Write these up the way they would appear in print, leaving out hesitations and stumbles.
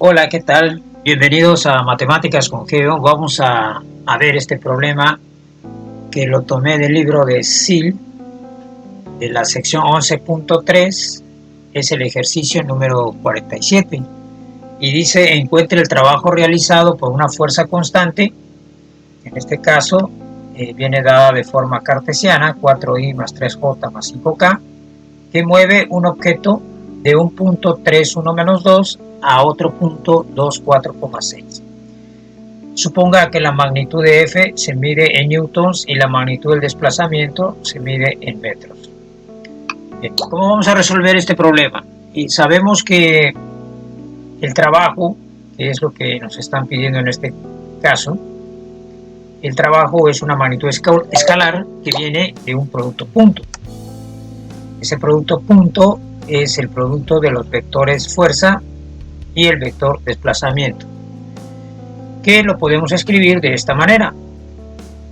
Hola, ¿qué tal? Bienvenidos a Matemáticas con Geo. Vamos a ver este problema que lo tomé del libro de SIL, de la sección 11.3, es el ejercicio número 47. Y dice, encuentre el trabajo realizado por una fuerza constante, en este caso viene dada de forma cartesiana, 4i más 3j más 5k, que mueve un objeto de un punto 3,1 menos 2 a otro punto 2,4,6. Suponga que la magnitud de F se mide en newtons y la magnitud del desplazamiento se mide en metros. Bien, ¿cómo vamos a resolver este problema? Y sabemos que el trabajo, que es lo que nos están pidiendo en este caso, el trabajo es una magnitud escalar que viene de un producto punto. Ese producto punto es el producto de los vectores fuerza y el vector desplazamiento, que lo podemos escribir de esta manera: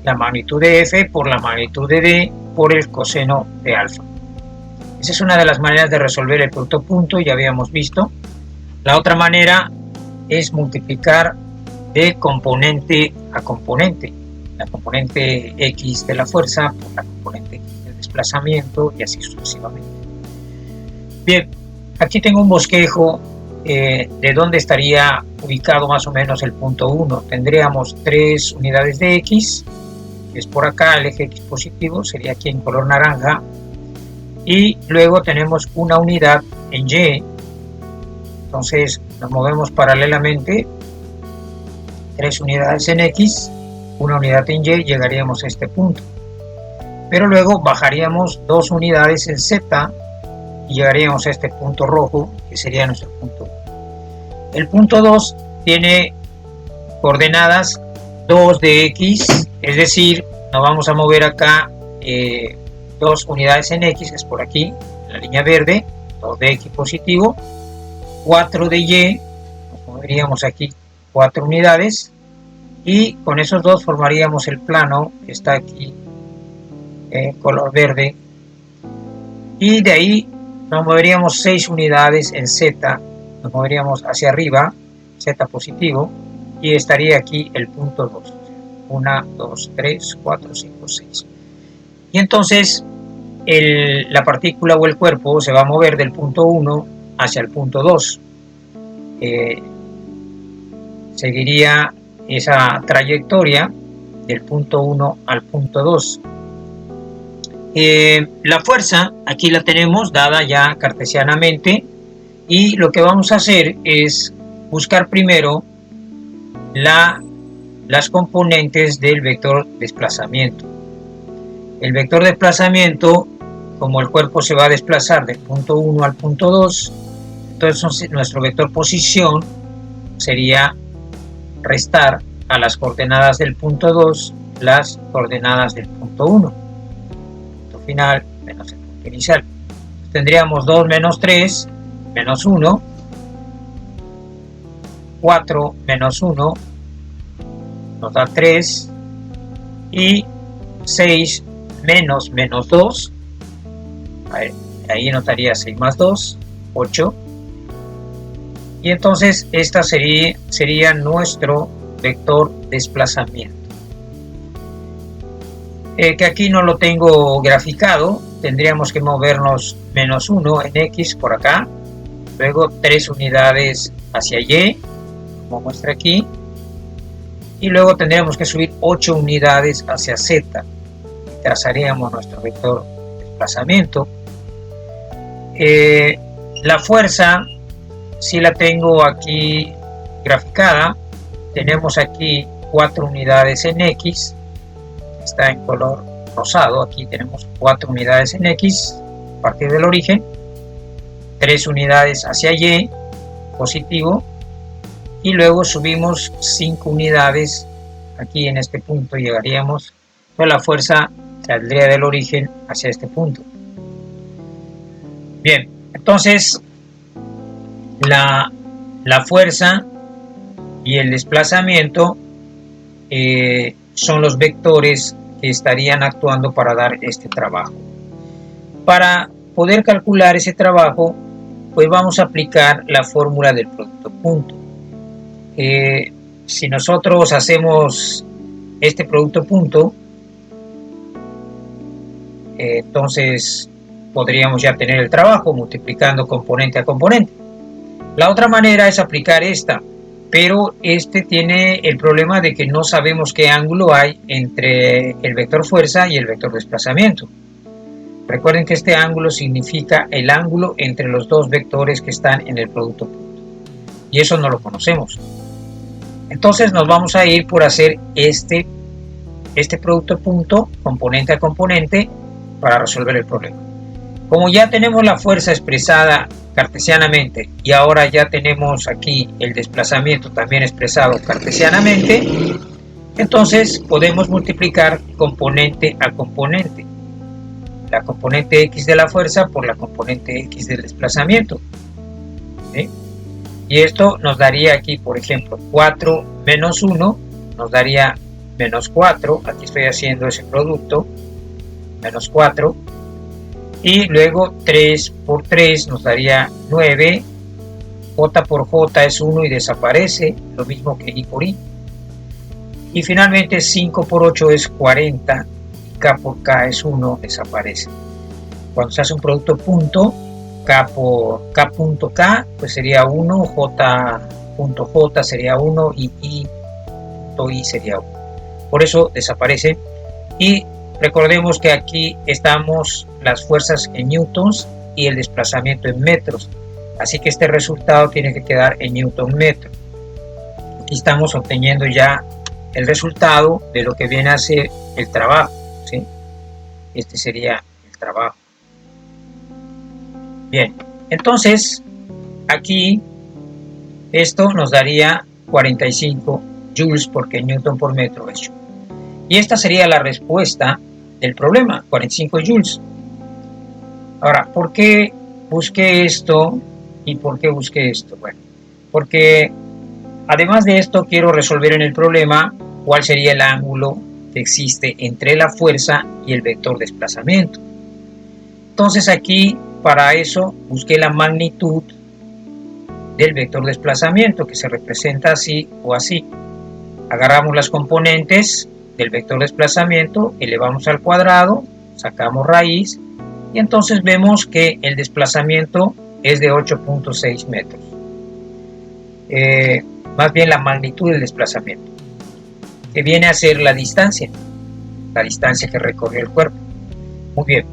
la magnitud de F por la magnitud de D por el coseno de alfa. Esa es una de las maneras de resolver el producto punto, ya habíamos visto. La otra manera es multiplicar de componente a componente, la componente X de la fuerza por la componente X del desplazamiento y así sucesivamente. Bien, aquí tengo un bosquejo de dónde estaría ubicado más o menos el punto 1. Tendríamos 3 unidades de X, que es por acá, el eje X positivo sería aquí en color naranja, y luego tenemos una unidad en Y. Entonces nos movemos paralelamente, 3 unidades en X, una unidad en Y, llegaríamos a este punto. Pero luego bajaríamos 2 unidades en Z y llegaríamos a este punto rojo, que sería nuestro punto 1. El punto 2 tiene coordenadas 2 de X, es decir, nos vamos a mover acá 2 unidades en X, es por aquí, en la línea verde, 2 de X positivo, 4 de Y, nos moveríamos aquí 4 unidades, y con esos dos formaríamos el plano que está aquí en color verde, y de ahí nos moveríamos 6 unidades en Z, nos moveríamos hacia arriba, Z positivo, y estaría aquí el punto 2. 1, 2, 3, 4, 5, 6. Y entonces la partícula o el cuerpo se va a mover del punto 1 hacia el punto 2. Seguiría esa trayectoria del punto 1 al punto 2. La fuerza aquí la tenemos dada ya cartesianamente, y lo que vamos a hacer es buscar primero las componentes del vector desplazamiento. El vector desplazamiento, como el cuerpo se va a desplazar del punto 1 al punto 2, entonces nuestro vector posición sería restar a las coordenadas del punto 2 las coordenadas del punto 1. Punto final menos el punto inicial. Tendríamos 2 menos 3 menos 1, 4 menos 1 nos da 3, y 6 menos 2, ahí notaría 6 más 2, 8, y entonces esta sería nuestro vector desplazamiento, que aquí no lo tengo graficado. Tendríamos que movernos menos 1 en X por acá, luego 3 unidades hacia Y, como muestra aquí, y luego tendríamos que subir 8 unidades hacia Z, y trazaríamos nuestro vector desplazamiento. La fuerza sí la tengo aquí graficada. Tenemos aquí 4 unidades en X, está en color rosado. Aquí tenemos 4 unidades en X a partir del origen, 3 unidades hacia Y positivo, y luego subimos 5 unidades aquí en este punto, llegaríamos, toda la fuerza saldría del origen hacia este punto. Bien, entonces la fuerza y el desplazamiento son los vectores que estarían actuando para dar este trabajo. Para poder calcular ese trabajo, pues vamos a aplicar la fórmula del producto punto. si nosotros hacemos este producto punto, entonces podríamos ya tener el trabajo multiplicando componente a componente. La otra manera es aplicar esta, pero este tiene el problema de que no sabemos qué ángulo hay entre el vector fuerza y el vector desplazamiento. Recuerden que este ángulo significa el ángulo entre los dos vectores que están en el producto punto, y eso no lo conocemos. Entonces nos vamos a ir por hacer este producto punto, componente a componente, para resolver el problema. Como ya tenemos la fuerza expresada cartesianamente y ahora ya tenemos aquí el desplazamiento también expresado cartesianamente, entonces podemos multiplicar componente a componente. La componente X de la fuerza por la componente X del desplazamiento. ¿Sí? Y esto nos daría aquí, por ejemplo, 4 menos 1 nos daría menos 4. Aquí estoy haciendo ese producto, menos 4. Y luego 3 por 3 nos daría 9. J por J es 1 y desaparece, lo mismo que I por I. Y finalmente 5 por 8 es 40. K por K es 1, desaparece. Cuando se hace un producto punto, K punto K, pues sería 1, J punto J sería 1 y I punto I sería 1. Por eso desaparece. Y recordemos que aquí estamos las fuerzas en newtons y el desplazamiento en metros. Así que este resultado tiene que quedar en newton metro. Aquí estamos obteniendo ya el resultado de lo que viene a ser el trabajo. ¿Sí? Este sería el trabajo. Bien, entonces aquí esto nos daría 45 joules porque newton por metro es joule. Y esta sería la respuesta del problema, 45 joules. Ahora, ¿por qué busqué esto y por qué busqué esto? Bueno, porque además de esto quiero resolver en el problema cuál sería el ángulo que existe entre la fuerza y el vector desplazamiento. Entonces aquí para eso busqué la magnitud del vector desplazamiento, que se representa así o así. Agarramos las componentes del vector desplazamiento, elevamos al cuadrado, sacamos raíz y entonces vemos que el desplazamiento es de 8.6 metros. Más bien la magnitud del desplazamiento, que viene a ser la distancia que recorrió el cuerpo. Muy bien.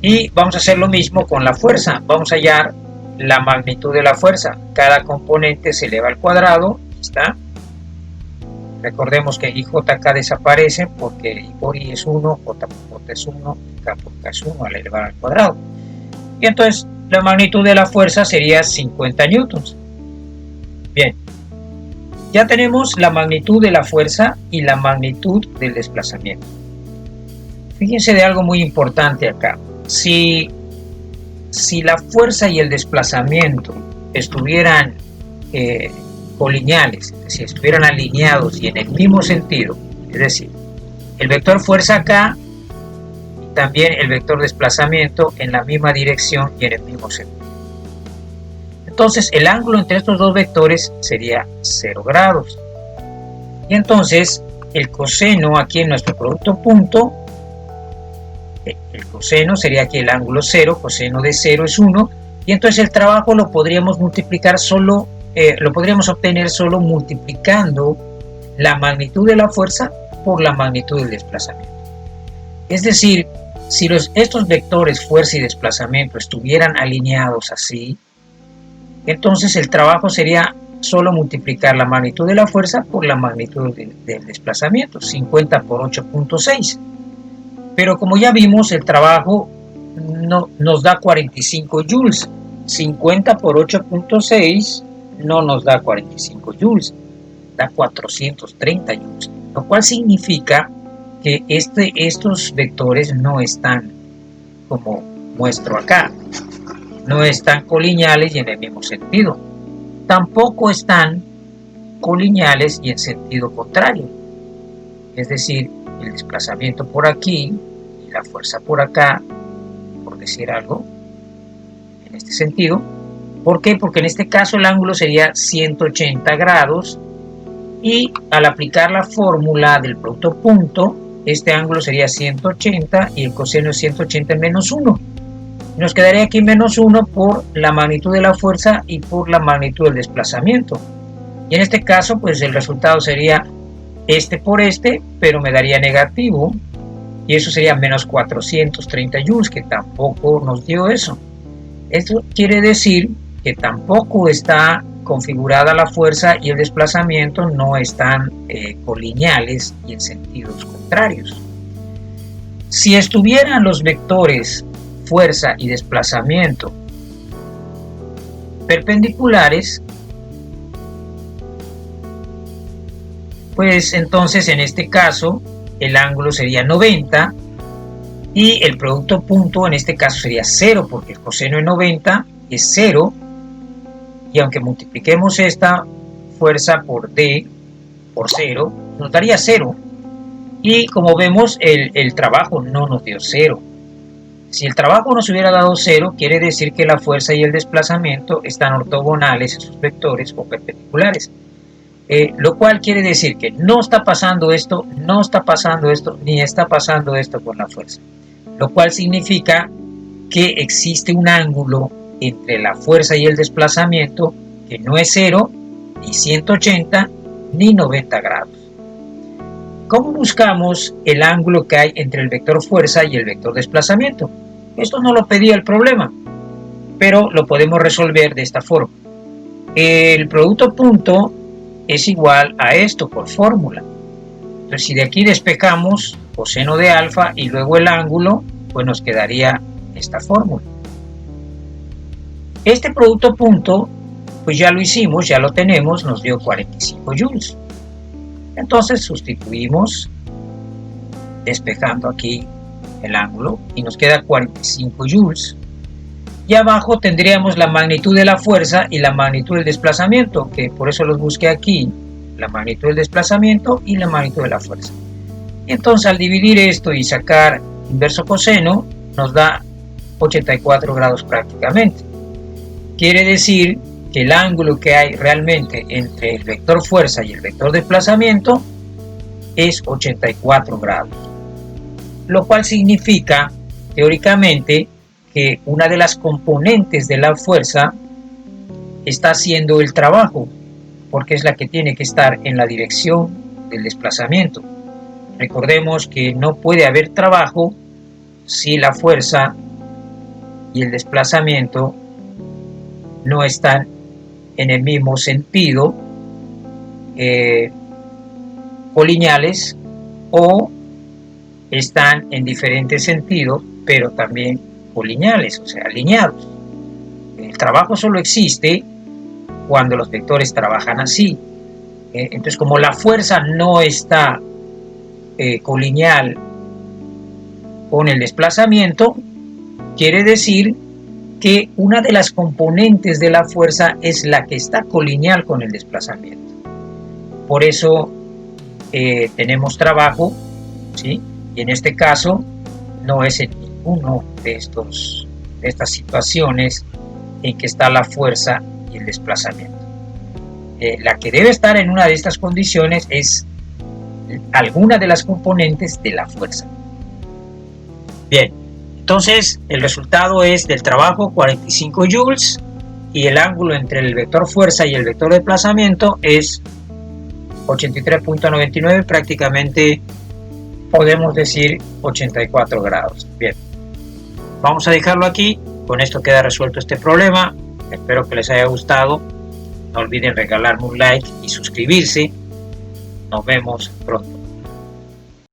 Y vamos a hacer lo mismo con la fuerza. Vamos a hallar la magnitud de la fuerza. Cada componente se eleva al cuadrado. ¿Está? Recordemos que I, J, K desaparecen porque I por I es 1, J por J es 1, K por K es 1 al elevar al cuadrado. Y entonces la magnitud de la fuerza sería 50 newtons. Bien. Ya tenemos la magnitud de la fuerza y la magnitud del desplazamiento. Fíjense de algo muy importante acá. Si la fuerza y el desplazamiento estuvieran colineales, es decir, estuvieran alineados y en el mismo sentido, es decir, el vector fuerza acá y también el vector desplazamiento en la misma dirección y en el mismo sentido. Entonces el ángulo entre estos dos vectores sería 0 grados. Y entonces el coseno aquí en nuestro producto punto, el coseno sería aquí el ángulo 0, coseno de 0 es 1, y entonces el trabajo lo podríamos multiplicar solo, lo podríamos obtener solo multiplicando la magnitud de la fuerza por la magnitud del desplazamiento. Es decir, si estos vectores fuerza y desplazamiento estuvieran alineados así, entonces el trabajo sería solo multiplicar la magnitud de la fuerza por la magnitud del desplazamiento, 50 por 8.6. Pero como ya vimos, el trabajo no, nos da 45 joules. 50 por 8.6 no nos da 45 joules, da 430 joules. Lo cual significa que estos vectores no están como muestro acá. No están colineales y en el mismo sentido. Tampoco están colineales y en sentido contrario. Es decir, el desplazamiento por aquí y la fuerza por acá, por decir algo, en este sentido, ¿Por qué? Porque en este caso el ángulo sería 180 grados y al aplicar la fórmula del producto punto, este ángulo sería 180 y el coseno es 180 menos 1. Nos quedaría aquí menos 1 por la magnitud de la fuerza y por la magnitud del desplazamiento. Y en este caso, pues el resultado sería este por este, pero me daría negativo. Y eso sería menos 430 joules, que tampoco nos dio eso. Esto quiere decir que tampoco está configurada la fuerza y el desplazamiento no están colineales y en sentidos contrarios. Si estuvieran los vectores fuerza y desplazamiento perpendiculares, pues entonces en este caso el ángulo sería 90 y el producto punto en este caso sería 0, porque el coseno de 90 es 0, y aunque multipliquemos esta fuerza por D por 0, nos daría 0, y como vemos el trabajo no nos dio 0. Si el trabajo nos hubiera dado 0, quiere decir que la fuerza y el desplazamiento están ortogonales a sus vectores o perpendiculares. Lo cual quiere decir que no está pasando esto, no está pasando esto, ni está pasando esto con la fuerza. Lo cual significa que existe un ángulo entre la fuerza y el desplazamiento que no es 0, ni 180, ni 90 grados. ¿Cómo buscamos el ángulo que hay entre el vector fuerza y el vector desplazamiento? Esto no lo pedía el problema, pero lo podemos resolver de esta forma. El producto punto es igual a esto por fórmula. Entonces, si de aquí despejamos coseno de alfa y luego el ángulo, pues nos quedaría esta fórmula. Este producto punto, pues ya lo hicimos, ya lo tenemos, nos dio 45 joules. Entonces sustituimos despejando aquí el ángulo y nos queda 45 joules. Y abajo tendríamos la magnitud de la fuerza y la magnitud del desplazamiento, que por eso los busqué aquí, la magnitud del desplazamiento y la magnitud de la fuerza. Y entonces al dividir esto y sacar inverso coseno, nos da 84 grados prácticamente. Quiere decir que el ángulo que hay realmente entre el vector fuerza y el vector desplazamiento es 84 grados. Lo cual significa, teóricamente, que una de las componentes de la fuerza está haciendo el trabajo, porque es la que tiene que estar en la dirección del desplazamiento. Recordemos que no puede haber trabajo si la fuerza y el desplazamiento no están en el mismo sentido, colineales, o están en diferentes sentidos, pero también colineales, o sea, alineados. El trabajo solo existe cuando los vectores trabajan así. Entonces, como la fuerza no está colineal con el desplazamiento, quiere decir que una de las componentes de la fuerza es la que está colineal con el desplazamiento. Por eso tenemos trabajo, ¿sí? Y en este caso no es en ninguno de estas situaciones en que está la fuerza y el desplazamiento. La que debe estar en una de estas condiciones es alguna de las componentes de la fuerza. Bien, entonces el resultado es del trabajo 45 joules y el ángulo entre el vector fuerza y el vector de desplazamiento es 83.99, prácticamente podemos decir 84 grados. Bien, vamos a dejarlo aquí. Con esto queda resuelto este problema. Espero que les haya gustado. No olviden regalarme un like y suscribirse. Nos vemos pronto.